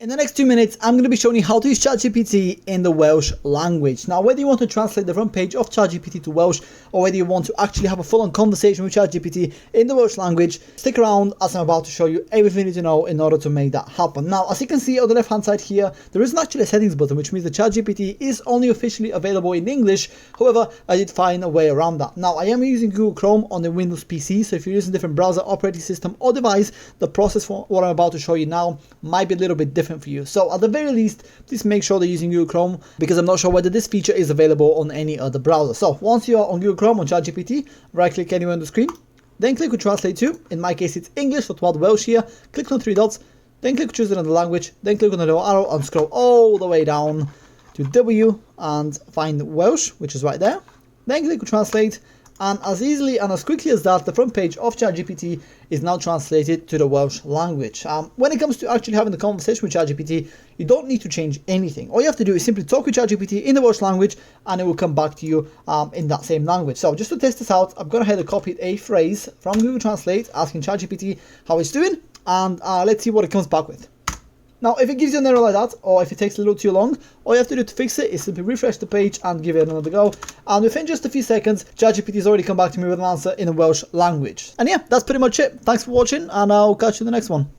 In the next 2 minutes, I'm going to be showing you how to use ChatGPT in the Welsh language. Now, whether you want to translate the front page of ChatGPT to Welsh, or whether you want to actually have a full-on conversation with ChatGPT in the Welsh language, stick around as I'm about to show you everything you need to know in order to make that happen. Now, as you can see on the left-hand side here, there isn't actually a settings button, which means the ChatGPT is only officially available in English. However, I did find a way around that. Now, I am using Google Chrome on the Windows PC, so if you're using a different browser, operating system, or device, the process for what I'm about to show you now might be a little bit different for you. So at the very least, please make sure they're using Google Chrome, because I'm not sure whether this feature is available on any other browser. So once you're on Google Chrome on ChatGPT, right click anywhere on the screen, then click on Translate to. In my case, it's English, so about Welsh here. Click on 3 dots, then click choose another language, then click on the little arrow and scroll all the way down to W and find Welsh, which is right there. Then click on Translate. And as easily and as quickly as that, the front page of ChatGPT is now translated to the Welsh language. When it comes to actually having the conversation with ChatGPT, you don't need to change anything. All you have to do is simply talk with ChatGPT in the Welsh language, and it will come back to you in that same language. So just to test this out, I'm going ahead and copy a phrase from Google Translate, asking ChatGPT how it's doing, and let's see what it comes back with. Now, if it gives you an error like that, or if it takes a little too long, all you have to do to fix it is simply refresh the page and give it another go. And within just a few seconds, ChatGPT has already come back to me with an answer in the Welsh language. And yeah, that's pretty much it. Thanks for watching, and I'll catch you in the next one.